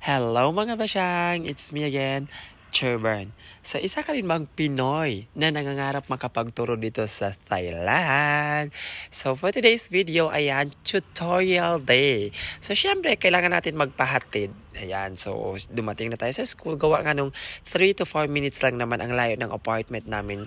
Hello mga basyang! It's me again, Churburn. So isa ka rin bang Pinoy na nangangarap makapagturo dito sa Thailand? So for today's video, ayan, tutorial day. So syempre, kailangan natin magpahatid. Ayan, so dumating na tayo sa school. Gawa nga nung 3 to 4 minutes lang naman ang layo ng apartment namin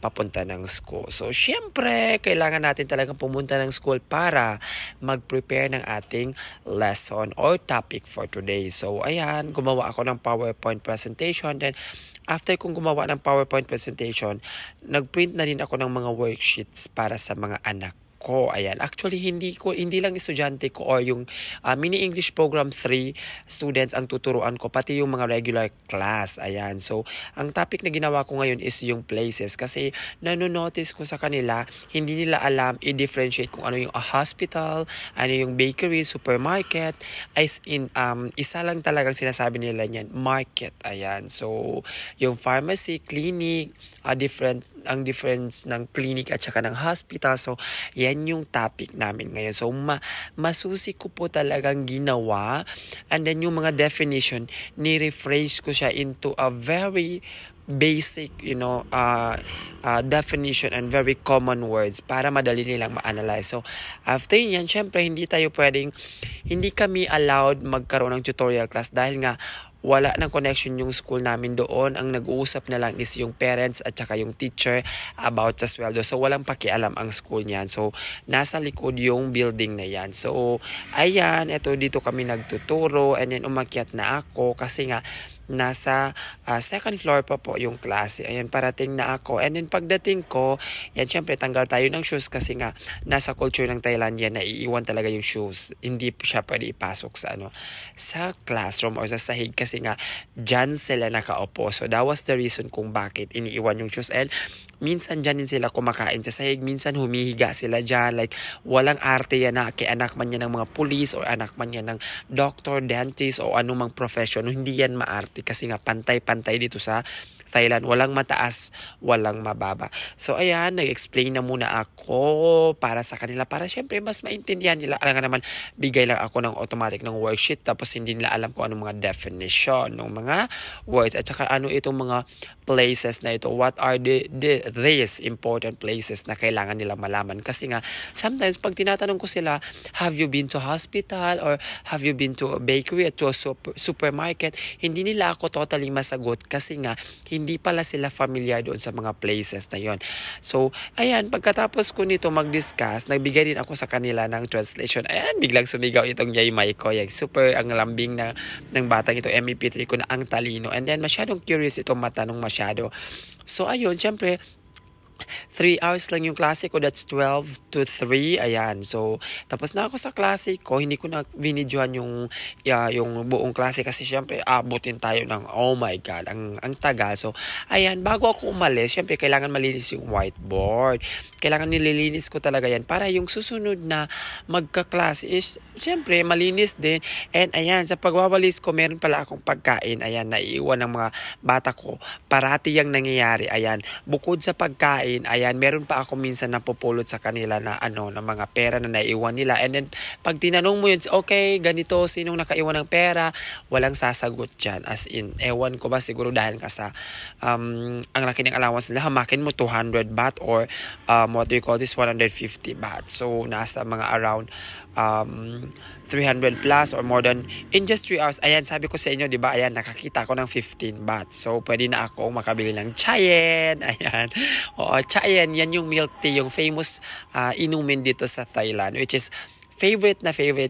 papunta ng school. So, syempre, kailangan natin talagang pumunta ng school para mag-prepare ng ating lesson or topic for today. So, ayan, gumawa ako ng PowerPoint presentation. Then, after kong gumawa ng PowerPoint presentation, nag-print na rin ako ng mga worksheets para sa mga anak ko. Ayan. Actually, hindi lang estudyante ko or yung mini English program 3 students ang tuturuan ko, pati yung mga regular class. Ayan. So, ang topic na ginawa ko ngayon is yung places kasi nanonotice ko sa kanila, hindi nila alam i-differentiate kung ano yung a hospital, ano yung bakery, supermarket. As in, isa lang talagang sinasabi nila niyan, market. Ayan. So, yung pharmacy, clinic, ang difference ng clinic at saka ng hospital. So, yan yung topic namin ngayon. So, masusi ko po talagang ginawa. And then yung mga definition, ni-rephrase ko siya into a very basic, definition and very common words para madali nilang ma-analyze. So, after yan, syempre, hindi kami allowed magkaroon ng tutorial class dahil nga wala ng connection yung school namin doon. Ang nag-uusap na lang is yung parents at saka yung teacher about sa sweldo. So, walang pakialam ang school niyan. So, nasa likod yung building na yan. So, ayan, dito kami nagtuturo and then umakyat na ako kasi nga nasa second floor pa po yung klase. Ayan, parating na ako. And then pagdating ko, yan, syempre tanggal tayo ng shoes kasi nga nasa culture ng Thailand yan, naiiwan talaga yung shoes. Hindi siya pwede ipasok sa classroom or sa sahig kasi nga dyan sila nakaupo. So that was the reason kung bakit iniiwan yung shoes. And minsan dyan din sila kumakain sa sahig, minsan humihiga sila dyan, like walang arte yan na kay anak man yan ng mga police or anak man yan ng doctor, dentist o anumang profession, hindi yan maarte kasi nga pantay-pantay dito sa Thailand. Walang mataas, walang mababa. So ayan, nag-explain na muna ako para sa kanila para syempre mas maintindihan nila. Alam nga naman, bigay lang ako ng automatic ng worksheet tapos hindi nila alam kung anong mga definition ng mga words at saka ano itong mga places na ito. What are these important places na kailangan nila malaman? Kasi nga, sometimes pag tinatanong ko sila, have you been to hospital or have you been to a bakery at to a supermarket? Hindi nila ako totally masagot kasi nga, hindi pala sila familiar doon sa mga places na yon. So, ayan, pagkatapos ko nito mag-discuss, nagbigay din ako sa kanila ng translation. Ayan, biglang sumigaw itong Yaymay ko. Super ang lambing ng batang ito, MEP3 ko na ang talino. And then, masyadong curious itong matanong masyado. So, ayun, syempre, 3 hours lang yung klase ko. That's 12 to 3. Ayan. So, tapos na ako sa klase ko. Hindi ko na binidyohan yung buong klase kasi syempre, abutin tayo ng, oh my God, ang tagal. So, ayan, bago ako umalis, syempre, kailangan malinis yung whiteboard. Kailangan nililinis ko talaga yan para yung susunod na magkaklase is, syempre, malinis din. And ayan, sa pagwawalis ko, meron pala akong pagkain. Ayan, naiiwan ng mga bata ko. Parati yung nangyayari. Ayan, bukod sa pagkain, ayan, meron pa ako minsan napupulot sa kanila na na mga pera na naiwan nila. And then, pag tinanong mo yun, okay, ganito, sinong nakaiwan ng pera? Walang sasagot dyan. As in, ewan ko ba, siguro dahil ka sa, ang laki ng allowance nila, hamakin mo 200 baht or, what do you call this, 150 baht. So, nasa mga around, 300 plus or more than in just 3 hours. Ayan, sabi ko sa inyo, di ba? Ayan, nakakita ko ng 15 baht. So, pwede na ako makabili ng chayen. Ayan. Oo, chayen. Yan yung milk tea, yung famous inumin dito sa Thailand, which is favorite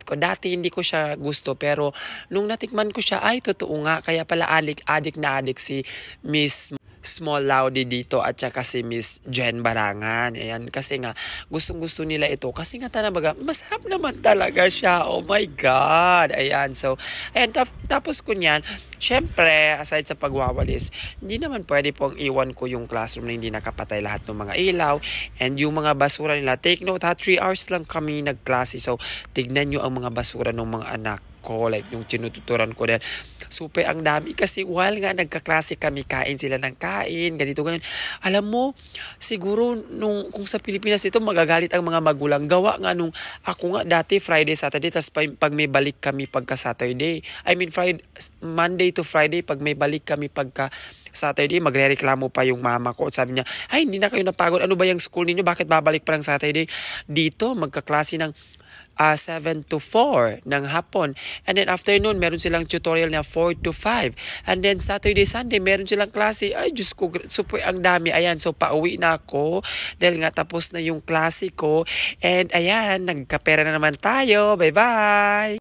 ko. Dati hindi ko siya gusto, pero nung natikman ko siya, ay, totoo nga. Kaya pala adik si Miss Small Laudy dito at saka si Miss Jen Barangan. Ayan, kasi nga gustong-gusto nila ito kasi nga talaga masarap naman talaga siya. Oh my God. Ayan, so ayan, tapos ko niyan, syempre, aside sa pagwawalis, hindi naman pwede pong iwan ko yung classroom na hindi nakapatay lahat ng mga ilaw and yung mga basura nila. Take note ha, 3 hours lang kami nagklase. So, tignan nyo ang mga basura ng mga anak ko, like yung tinututuran ko dahil super ang dami kasi while nga nagkaklase kami, kain sila ng kain, ganito ganun. Alam mo, siguro kung sa Pilipinas ito magagalit ang mga magulang. Gawa nga nung ako nga dati Friday, Saturday, tas pag may balik kami pagka Saturday. I mean Monday to Friday pag may balik kami pagka Saturday, magrereklamo pa yung mama ko. At sabi niya, ay hindi na kayo napagod. Ano ba yung school ninyo? Bakit babalik pa ng Saturday? Dito, magkaklase ng 7 to 4 ng hapon. And then afternoon, meron silang tutorial na 4 to 5. And then Saturday, Sunday, meron silang klase. Ay, Diyos ko, super ang dami. Ayan, so pauwi na ako dahil nga tapos na yung klase ko. And ayan, nagkapera na naman tayo. Bye-bye!